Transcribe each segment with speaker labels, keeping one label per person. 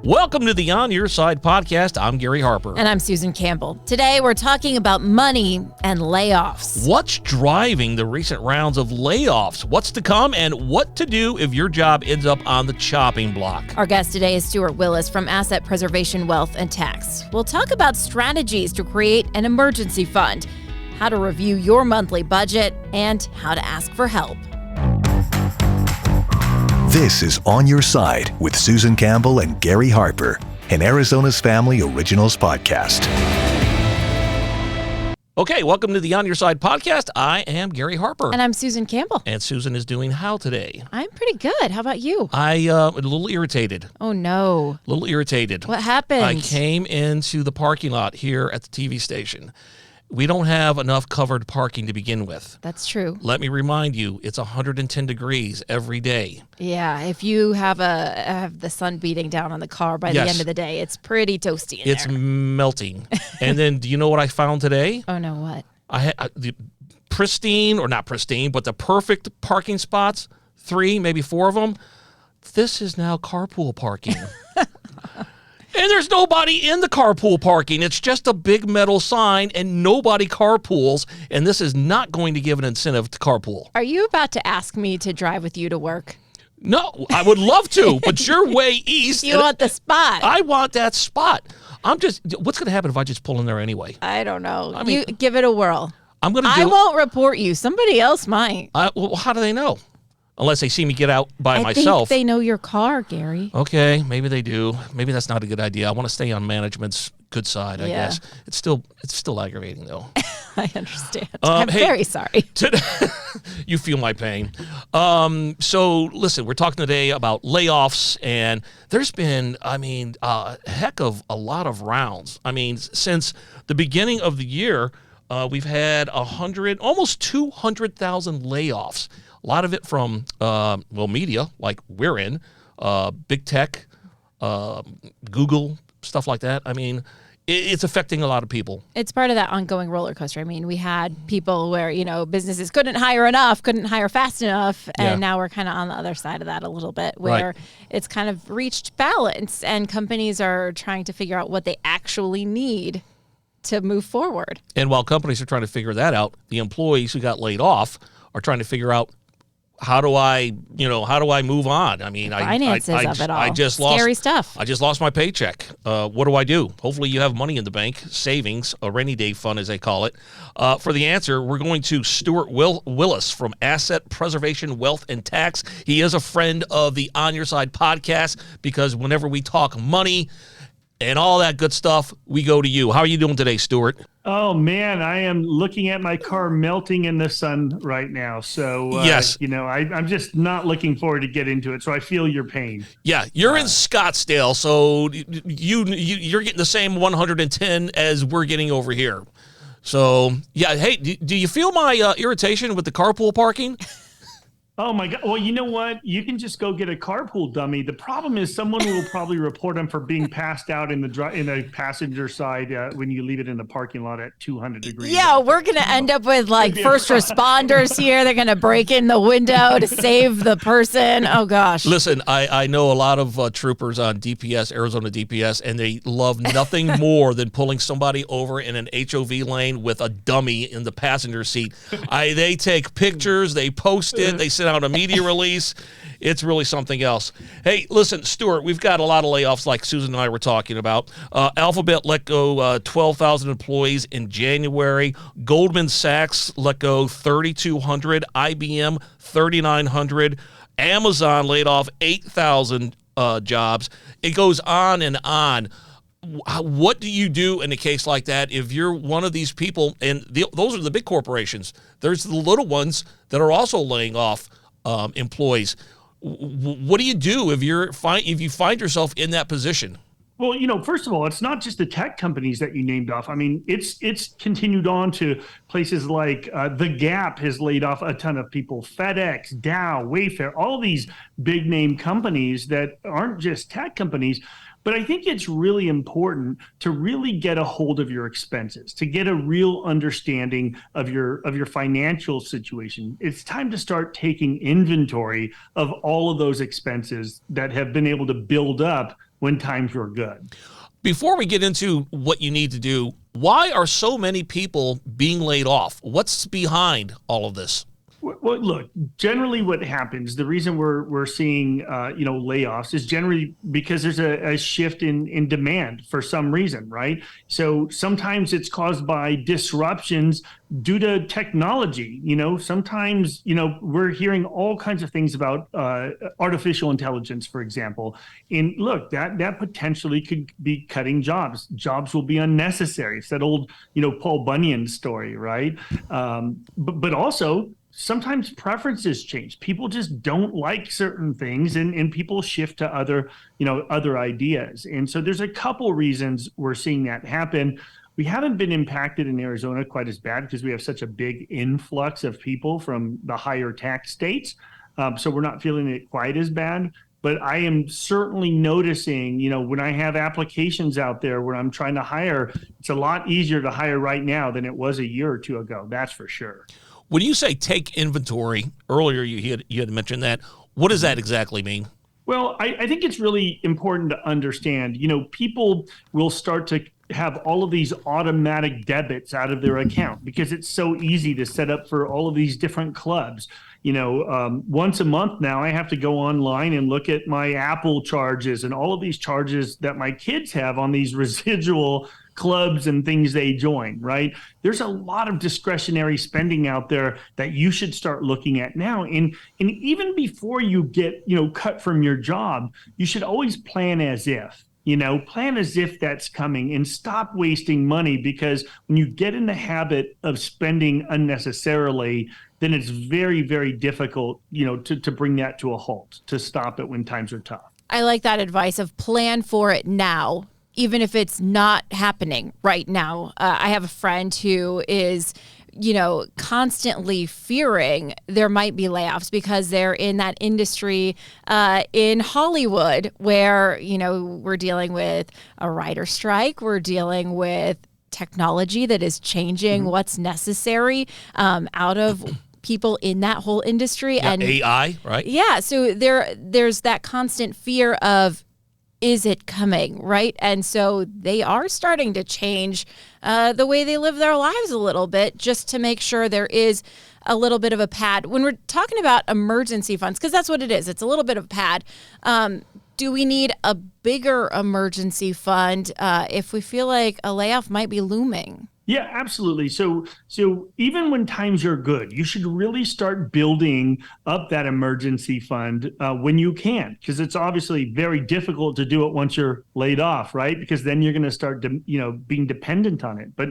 Speaker 1: Welcome to the On Your Side podcast. I'm Gary Harper.
Speaker 2: And I'm Susan Campbell. Today, we're talking about money and layoffs.
Speaker 1: What's driving the recent rounds of layoffs? What's to come and what to do if your job ends up on the chopping block?
Speaker 2: Our guest today is Stuart Willis from Asset Preservation Wealth and Tax. We'll talk about strategies to create an emergency fund, how to review your monthly budget, and how to ask for help.
Speaker 3: This is On Your Side with Susan Campbell and Gary Harper, an Arizona's Family Originals podcast.
Speaker 1: Okay, welcome to the On Your Side podcast. I am Gary Harper.
Speaker 2: And I'm Susan Campbell.
Speaker 1: And Susan is doing how today?
Speaker 2: I'm pretty good. How about you?
Speaker 1: I'm a little irritated.
Speaker 2: Oh, no.
Speaker 1: A little irritated.
Speaker 2: What happened?
Speaker 1: I came into the parking lot here at the TV station. We don't have enough covered parking to begin with.
Speaker 2: That's true.
Speaker 1: Let me remind you, it's 110 degrees every day.
Speaker 2: Yeah, if you have the sun beating down on the car by the end of the day, it's pretty toasty in
Speaker 1: It's
Speaker 2: there.
Speaker 1: melting. And then do you know what I found today?
Speaker 2: Oh, no, what?
Speaker 1: I had the pristine, or not pristine, but the perfect parking spots, 3, maybe 4 of them. This is now carpool parking. And there's nobody in the carpool parking. It's just a big metal sign, and nobody carpools, and this is not going to give an incentive to carpool.
Speaker 2: Are you about to ask me to drive with you to work?
Speaker 1: No, I would love to, but you're way east.
Speaker 2: You want the spot.
Speaker 1: I want that spot. What's going to happen if I just pull in there anyway?
Speaker 2: I don't know.
Speaker 1: I mean,
Speaker 2: you give it a whirl.
Speaker 1: I'm going to
Speaker 2: I won't report you. Somebody else might.
Speaker 1: Well, how do they know? Unless they see me get out by myself.
Speaker 2: I think they know your car, Gary.
Speaker 1: Okay, maybe they do. Maybe that's not a good idea. I want to stay on management's good side, I guess. It's still aggravating, though.
Speaker 2: I understand. I'm very sorry.
Speaker 1: You feel my pain. So, listen, we're talking today about layoffs, and there's been, a heck of a lot of rounds. I mean, since the beginning of the year, we've had almost 200,000 layoffs. A lot of it from, media, like we're in, big tech, Google, stuff like that. I mean, it's affecting a lot of people.
Speaker 2: It's part of that ongoing roller coaster. I mean, we had people where, businesses couldn't hire enough, couldn't hire fast enough, and now we're kind of on the other side of that a little bit, where it's kind of reached balance, and companies are trying to figure out what they actually need to move forward.
Speaker 1: And while companies are trying to figure that out, the employees who got laid off are trying to figure out, how do I move on? I mean,
Speaker 2: finances of it all.
Speaker 1: I just
Speaker 2: Scary stuff.
Speaker 1: I just lost my paycheck. What do I do? Hopefully you have money in the bank, savings, a rainy day fund as they call it. For the answer, we're going to Stuart Willis from Asset Preservation Wealth and Tax. He is a friend of the On Your Side podcast because whenever we talk money and all that good stuff, we go to you. How are you doing today, Stuart?
Speaker 4: Oh, man, I am looking at my car melting in the sun right now. So,
Speaker 1: yes.
Speaker 4: I'm just not looking forward to get into it. So I feel your pain.
Speaker 1: Yeah, you're in Scottsdale, so you're getting the same 110 as we're getting over here. So, yeah, hey, do you feel my irritation with the carpool parking?
Speaker 4: Oh, my God. Well, you know what? You can just go get a carpool dummy. The problem is someone will probably report them for being passed out in the passenger side when you leave it in the parking lot at 200 degrees.
Speaker 2: Yeah, we're going to end up with first responders here. They're going to break in the window to save the person. Oh, gosh.
Speaker 1: Listen, I know a lot of troopers on DPS, Arizona DPS, and they love nothing more than pulling somebody over in an HOV lane with a dummy in the passenger seat. They take pictures, they post it, they send out a media release. It's really something else. Hey, listen, Stuart, we've got a lot of layoffs like Susan and I were talking about. Alphabet let go 12,000 employees in January. Goldman Sachs let go 3,200. IBM 3,900. Amazon laid off 8,000 jobs. It goes on and on. What do you do in a case like that if you're one of these people? And those are the big corporations. There's the little ones that are also laying off employees. What do you do if you find yourself in that position?
Speaker 4: Well, first of all, it's not just the tech companies that you named off. I mean, it's continued on to places like The Gap has laid off a ton of people, FedEx, Dow, Wayfair, all these big name companies that aren't just tech companies. But I think it's really important to really get a hold of your expenses, to get a real understanding of your financial situation. It's time to start taking inventory of all of those expenses that have been able to build up when times were good.
Speaker 1: Before we get into what you need to do, why are so many people being laid off? What's behind all of this?
Speaker 4: Well, look, generally what happens, the reason we're seeing, layoffs is generally because there's a shift in demand for some reason, right? So sometimes it's caused by disruptions due to technology. Sometimes, we're hearing all kinds of things about artificial intelligence, for example. And look, that potentially could be cutting jobs. Jobs will be unnecessary. It's that old, Paul Bunyan story, right? But also, sometimes preferences change. People just don't like certain things, and people shift to other ideas. And so there's a couple reasons we're seeing that happen. We haven't been impacted in Arizona quite as bad because we have such a big influx of people from the higher tax states. So we're not feeling it quite as bad. But I am certainly noticing, when I have applications out there where I'm trying to hire, it's a lot easier to hire right now than it was a year or two ago. That's for sure.
Speaker 1: When you say take inventory, earlier you had mentioned that. What does that exactly mean?
Speaker 4: Well, I think it's really important to understand, people will start to have all of these automatic debits out of their account because it's so easy to set up for all of these different clubs. Once a month now, I have to go online and look at my Apple charges and all of these charges that my kids have on these residual clubs and things they join, right? There's a lot of discretionary spending out there that you should start looking at now. And even before you get, cut from your job, you should always plan as if. Plan as if that's coming and stop wasting money, because when you get in the habit of spending unnecessarily, then it's very, very difficult, to bring that to a halt, to stop it when times are tough.
Speaker 2: I like that advice of plan for it now, even if it's not happening right now. I have a friend who is constantly fearing there might be layoffs because they're in that industry in Hollywood where, we're dealing with a writer strike. We're dealing with technology that is changing what's necessary out of people in that whole industry.
Speaker 1: Yeah,
Speaker 2: and
Speaker 1: AI, right?
Speaker 2: Yeah. So there's that constant fear of, is it coming, right? And so they are starting to change the way they live their lives a little bit, just to make sure there is a little bit of a pad. When we're talking about emergency funds, because that's what it is, it's a little bit of a pad. Do we need a bigger emergency fund if we feel like a layoff might be looming?
Speaker 4: Yeah, absolutely. So even when times are good, you should really start building up that emergency fund when you can, because it's obviously very difficult to do it once you're laid off, right? Because then you're going to start, being dependent on it. But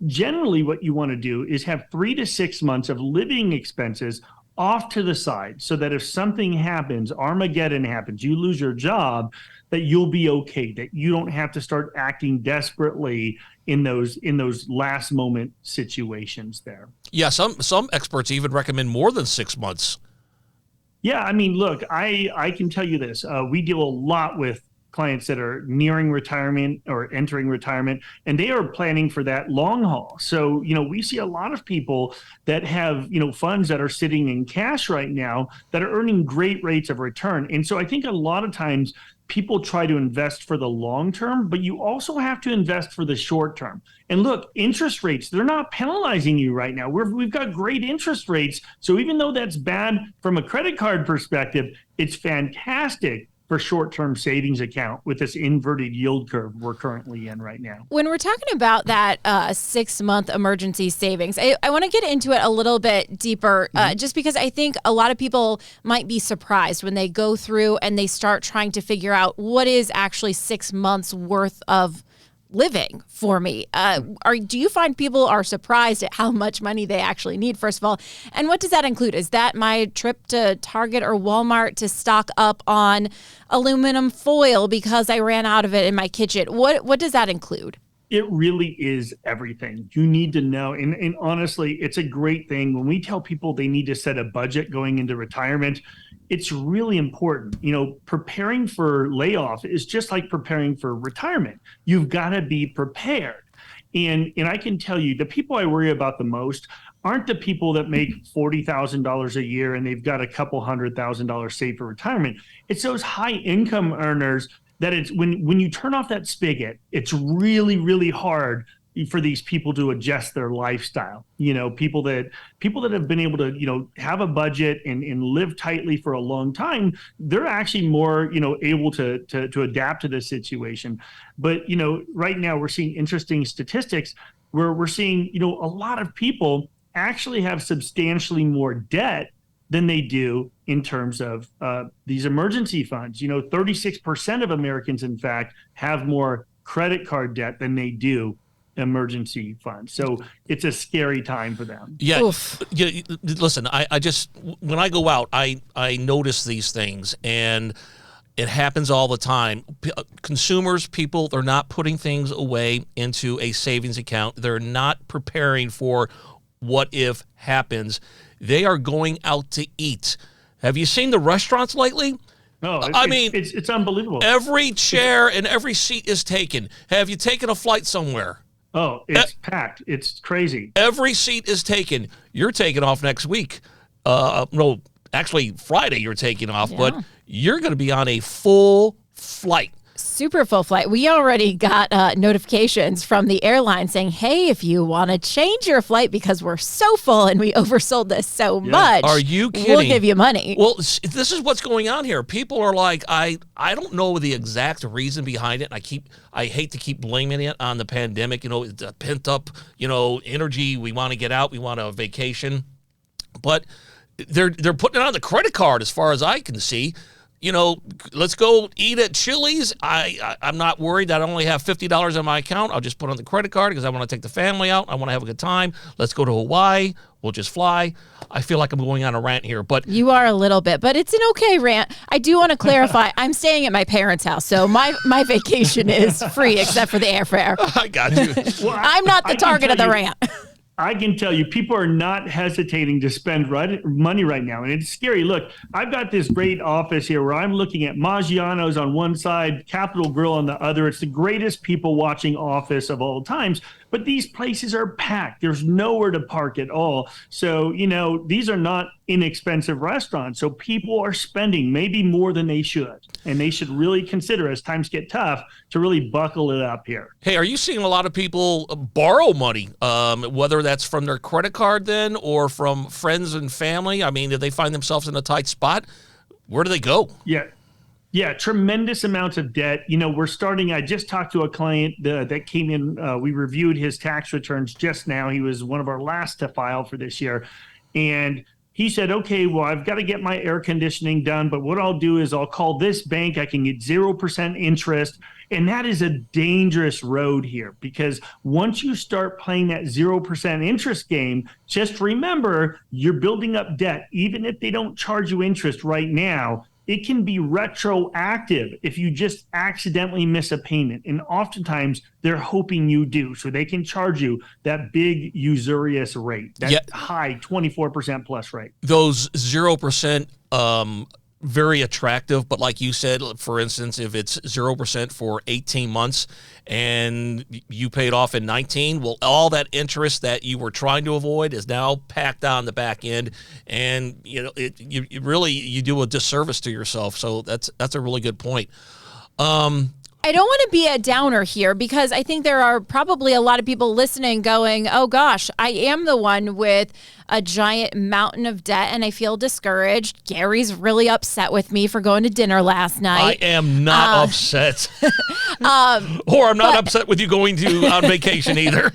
Speaker 4: generally what you want to do is have 3 to 6 months of living expenses off to the side, so that if something happens, Armageddon happens, you lose your job, that you'll be okay, that you don't have to start acting desperately in those last moment situations there.
Speaker 1: Yeah, some experts even recommend more than 6 months.
Speaker 4: Yeah, I mean, look, I can tell you this. We deal a lot with clients that are nearing retirement or entering retirement, and they are planning for that long haul. So, we see a lot of people that have, funds that are sitting in cash right now that are earning great rates of return. And so I think a lot of times people try to invest for the long term, but you also have to invest for the short term. And look, interest rates, they're not penalizing you right now. We've got great interest rates. So even though that's bad from a credit card perspective, it's fantastic for short-term savings account with this inverted yield curve we're currently in right now.
Speaker 2: When we're talking about that 6-month emergency savings, I want to get into it a little bit deeper, just because I think a lot of people might be surprised when they go through and they start trying to figure out what is actually 6 months worth of living for me. Do you find people are surprised at how much money they actually need, first of all? And what does that include? Is that my trip to Target or Walmart to stock up on aluminum foil because I ran out of it in my kitchen? What does that include?
Speaker 4: It really is everything. You need to know. And honestly, it's a great thing. When we tell people they need to set a budget going into retirement, it's really important. Preparing for layoff is just like preparing for retirement. You've got to be prepared. And I can tell you, the people I worry about the most aren't the people that make $40,000 a year and they've got a couple $100,000 saved for retirement. It's those high income earners that it's when you turn off that spigot, it's really, really hard for these people to adjust their lifestyle. People that have been able to, have a budget and live tightly for a long time, they're actually more, able to adapt to this situation. But, right now we're seeing interesting statistics where we're seeing, a lot of people actually have substantially more debt than they do in terms of these emergency funds. 36% of Americans, in fact, have more credit card debt than they do emergency funds. So it's a scary time for them.
Speaker 1: Yeah. Listen, I just, when I go out, I notice these things, and it happens all the time. Consumers, people, they're not putting things away into a savings account. They're not preparing for what if happens. They are going out to eat. Have you seen the restaurants lately?
Speaker 4: No, it's unbelievable.
Speaker 1: Every chair and every seat is taken. Have you taken a flight somewhere?
Speaker 4: Oh, it's packed. It's crazy.
Speaker 1: Every seat is taken. You're taking off next week. No, actually Friday you're taking off, but you're going to be on a full flight.
Speaker 2: Super full flight. We already got notifications from the airline saying, hey, if you want to change your flight because we're so full and we oversold this so much,
Speaker 1: are you kidding?
Speaker 2: We'll give you money.
Speaker 1: Well, this is what's going on here. People are like, I don't know the exact reason behind it. I hate to keep blaming it on the pandemic. It's a pent up, energy. We want to get out. We want a vacation. But they're putting it on the credit card as far as I can see. Let's go eat at Chili's. I'm not worried that I only have $50 on my account. I'll just put it on the credit card because I want to take the family out. I want to have a good time. Let's go to Hawaii. We'll just fly. I feel like I'm going on a rant here, but
Speaker 2: you are a little bit, but it's an okay rant. I do want to clarify. I'm staying at my parents' house, so my vacation is free except for the airfare.
Speaker 1: I got you.
Speaker 4: Well,
Speaker 2: I'm not the target of the rant.
Speaker 4: I can tell you, people are not hesitating to spend money right now. And it's scary. Look, I've got this great office here where I'm looking at Maggiano's on one side, Capitol Grill on the other. It's the greatest people watching office of all times. But these places are packed. There's nowhere to park at all. So, these are not inexpensive restaurants. So people are spending maybe more than they should. And they should really consider, as times get tough, to really buckle it up here.
Speaker 1: Hey, are you seeing a lot of people borrow money, whether that's from their credit card then or from friends and family? I mean, do they find themselves in a tight spot? Where do they go?
Speaker 4: Yeah, tremendous amounts of debt. I just talked to a client that came in. We reviewed his tax returns just now. He was one of our last to file for this year. And he said, okay, well, I've got to get my air conditioning done. But what I'll do is I'll call this bank. I can get 0% interest. And that is a dangerous road here, because once you start playing that 0% interest game, just remember you're building up debt. Even if they don't charge you interest right now, it can be retroactive if you just accidentally miss a payment. And oftentimes they're hoping you do, so they can charge you that big usurious rate, that high 24% plus rate.
Speaker 1: Those 0%, very attractive, but like you said, for instance, if it's 0% for 18 months and you paid off in 19, well, all that interest that you were trying to avoid is now packed on the back end, and you do a disservice to yourself. So that's a really good point.
Speaker 2: I don't want to be a downer here, because I think there are probably a lot of people listening going, oh gosh, I am the one with a giant mountain of debt and I feel discouraged. Gary's really upset with me for going to dinner last night.
Speaker 1: I am not upset. Or I'm not upset with you going on vacation either.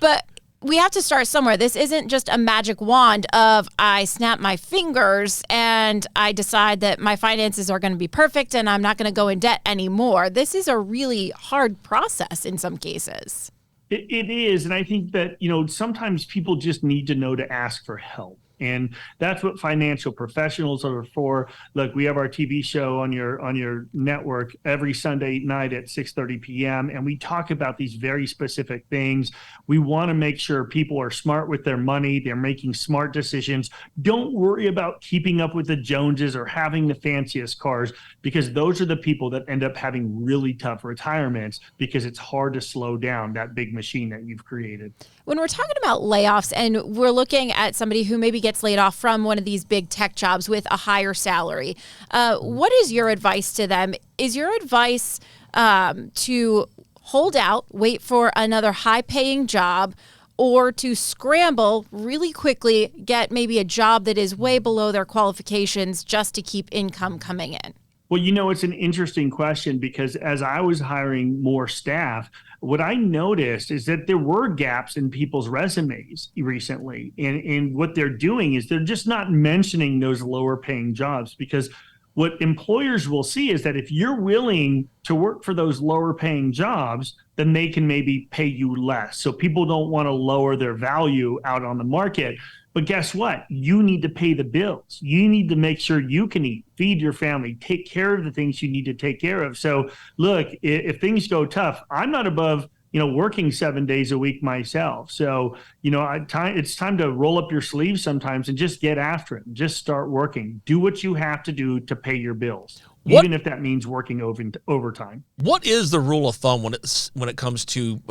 Speaker 2: But we have to start somewhere. This isn't just a magic wand of I snap my fingers and I decide that my finances are going to be perfect and I'm not going to go in debt anymore. This is a really hard process in some cases.
Speaker 4: It is. And I think that, sometimes people just need to know to ask for help. And that's what financial professionals are for. Look, we have our TV show on your network every Sunday night at 6:30 p.m. And we talk about these very specific things. We want to make sure people are smart with their money. They're making smart decisions. Don't worry about keeping up with the Joneses or having the fanciest cars, because those are the people that end up having really tough retirements, because it's hard to slow down that big machine that you've created.
Speaker 2: When we're talking about layoffs and we're looking at somebody who may be getting gets laid off from one of these big tech jobs with a higher salary. What is your advice to them? Is your advice to hold out, wait for another high-paying job, or to scramble really quickly, get maybe a job that is way below their qualifications just to keep income coming in?
Speaker 4: Well, it's an interesting question, because as I was hiring more staff, what I noticed is that there were gaps in people's resumes recently. And what they're doing is they're just not mentioning those lower paying jobs, because what employers will see is that if you're willing to work for those lower paying jobs, then they can maybe pay you less. So people don't want to lower their value out on the market. But guess what? You need to pay the bills. You need to make sure you can eat, feed your family, take care of the things you need to take care of. So look, if things go tough, I'm not above working 7 days a week myself. So, it's time to roll up your sleeves sometimes and just get after it and just start working. Do what you have to do to pay your bills, even if that means working overtime.
Speaker 1: What is the rule of thumb when it comes to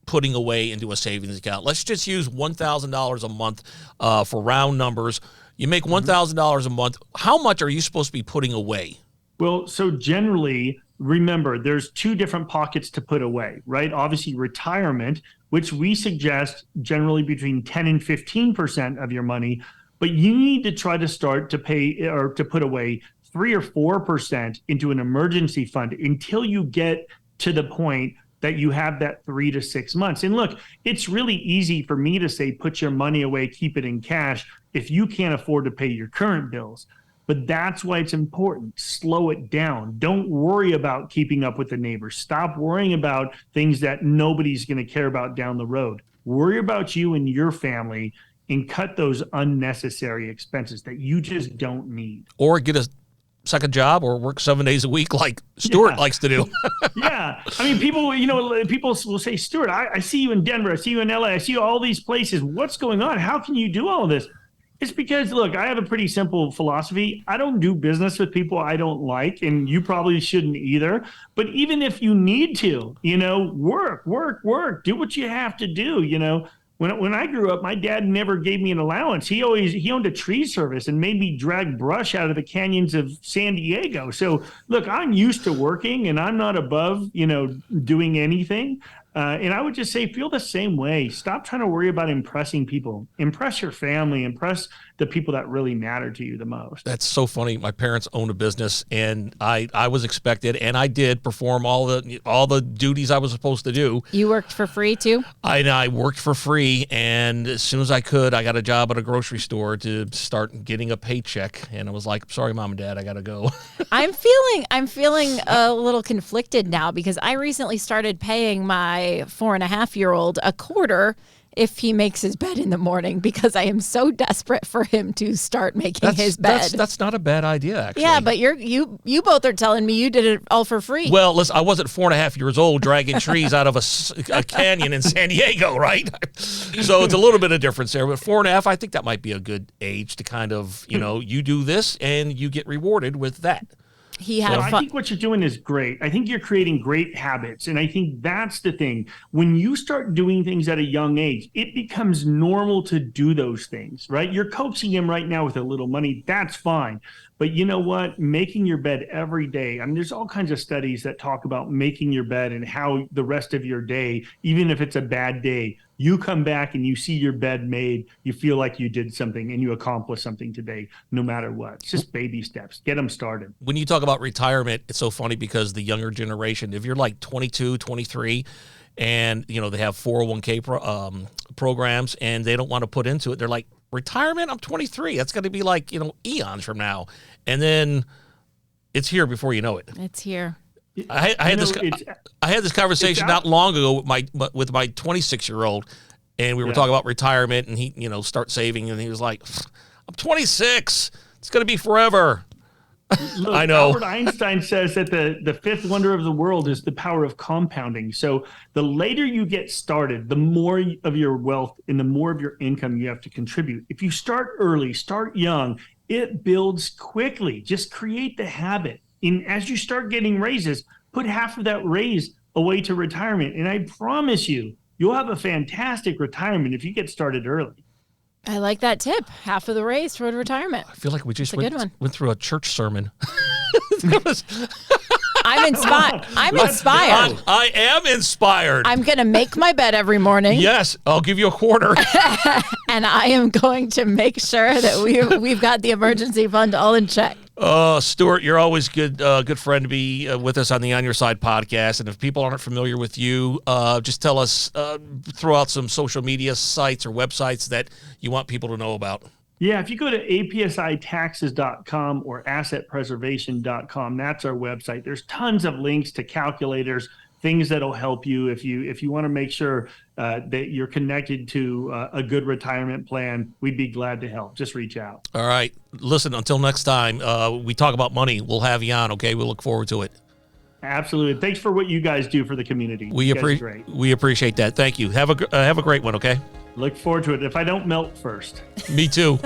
Speaker 1: putting away into a savings account? Let's just use $1,000 a month for round numbers. You make $1,000 a month. How much are you supposed to be putting away?
Speaker 4: Well, so generally, remember, there's two different pockets to put away, right? Obviously, retirement, which we suggest generally between 10 and 15% of your money, but you need to try to start to pay or to put away 3 or 4% into an emergency fund until you get to the point that you have that 3 to 6 months. And look, it's really easy for me to say, put your money away, keep it in cash, if you can't afford to pay your current bills. But that's why it's important. Slow it down. Don't worry about keeping up with the neighbors. Stop worrying about things that nobody's going to care about down the road. Worry about you and your family and cut those unnecessary expenses that you just don't need.
Speaker 1: Or get a second job or work 7 days a week like Stuart likes to do.
Speaker 4: Yeah. I mean, people will say, Stuart, I see you in Denver. I see you in LA. I see you all these places. What's going on? How can you do all of this? It's because, look, I have a pretty simple philosophy. I don't do business with people I don't like, and you probably shouldn't either. But even if you need to, work, do what you have to do. When I grew up, my dad never gave me an allowance. He owned a tree service and made me drag brush out of the canyons of San Diego. So look, I'm used to working, and I'm not above, doing anything. And I would just say, feel the same way. Stop trying to worry about impressing people. Impress your family. Impress the people that really matter to you the most.
Speaker 1: That's so funny. My parents owned a business, and I was expected, and I did perform all the duties I was supposed to do.
Speaker 2: You worked for free too?
Speaker 1: I worked for free, and as soon as I could, I got a job at a grocery store to start getting a paycheck. And I was like, sorry, Mom and Dad, I got to go.
Speaker 2: I'm feeling a little conflicted now, because I recently started paying my 4.5-year-old a quarter if he makes his bed in the morning, because I am so desperate for him to start making his bed.
Speaker 1: That's not a bad idea, actually.
Speaker 2: Yeah, but you both are telling me you did it all for free.
Speaker 1: Well, listen, I wasn't 4.5 years old dragging trees out of a canyon in San Diego, right? So it's a little bit of difference there. But 4.5, I think that might be a good age to kind of, you do this and you get rewarded with that.
Speaker 4: I think what you're doing is great. I think you're creating great habits. And I think that's the thing. When you start doing things at a young age, it becomes normal to do those things, right? You're coaxing him right now with a little money. That's fine. But you know what? Making your bed every day. I mean, there's all kinds of studies that talk about making your bed and how the rest of your day, even if it's a bad day, you come back and you see your bed made, you feel like you did something and you accomplished something today, no matter what. It's just baby steps. Get them started.
Speaker 1: When you talk about retirement, it's so funny because the younger generation, if you're like 22, 23, and they have 401k programs and they don't want to put into it, they're like, retirement? I'm 23. That's going to be like, eons from now. And then it's here before you know it.
Speaker 2: It's here.
Speaker 1: I had this conversation not long ago with my 26-year-old, and we were talking about retirement, and he, start saving, and he was like, I'm 26. It's going to be forever.
Speaker 4: Look,
Speaker 1: I know.
Speaker 4: Albert Einstein says that the fifth wonder of the world is the power of compounding. So the later you get started, the more of your wealth and the more of your income you have to contribute. If you start early, start young, it builds quickly. Just create the habit. And as you start getting raises, put half of that raise away to retirement. And I promise you, you'll have a fantastic retirement if you get started early.
Speaker 2: I like that tip. Half of the raise toward retirement.
Speaker 1: I feel like we just
Speaker 2: went
Speaker 1: through a church sermon.
Speaker 2: I'm inspired.
Speaker 1: I am inspired.
Speaker 2: I'm going to make my bed every morning.
Speaker 1: Yes, I'll give you a quarter.
Speaker 2: And I am going to make sure that we've got the emergency fund all in check.
Speaker 1: Stuart, you're always good friend to be with us on the On Your Side podcast. And if people aren't familiar with you, just tell us, throw out some social media sites or websites that you want people to know about.
Speaker 4: Yeah, if you go to apsitaxes.com or assetpreservation.com, that's our website. There's tons of links to calculators, things that'll help you if you want to make sure that you're connected to a good retirement plan. We'd be glad to help. Just reach out.
Speaker 1: All right. Listen, until next time, we talk about money. We'll have you on, okay? We'll look forward to it.
Speaker 4: Absolutely. Thanks for what you guys do for the community.
Speaker 1: We appreciate that. Thank you. Have a great one, okay?
Speaker 4: Look forward to it. If I don't melt first.
Speaker 1: Me too.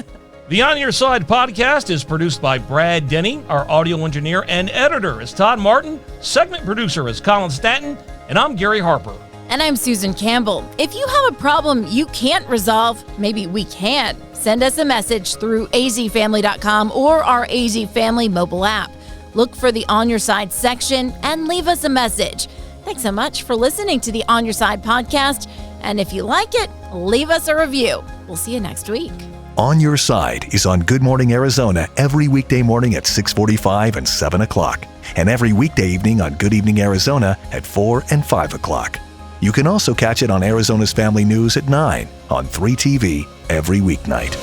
Speaker 1: The On Your Side podcast is produced by Brad Denny. Our audio engineer and editor is Todd Martin. Segment producer is Colin Stanton. And I'm Gary Harper.
Speaker 2: And I'm Susan Campbell. If you have a problem you can't resolve, maybe we can. Send us a message through azfamily.com or our AZ Family mobile app. Look for the On Your Side section and leave us a message. Thanks so much for listening to the On Your Side podcast. And if you like it, leave us a review. We'll see you next week.
Speaker 3: On Your Side is on Good Morning Arizona every weekday morning at 6:45 and 7 o'clock, and every weekday evening on Good Evening Arizona at 4 and 5 o'clock. You can also catch it on Arizona's Family News at 9 on 3TV every weeknight.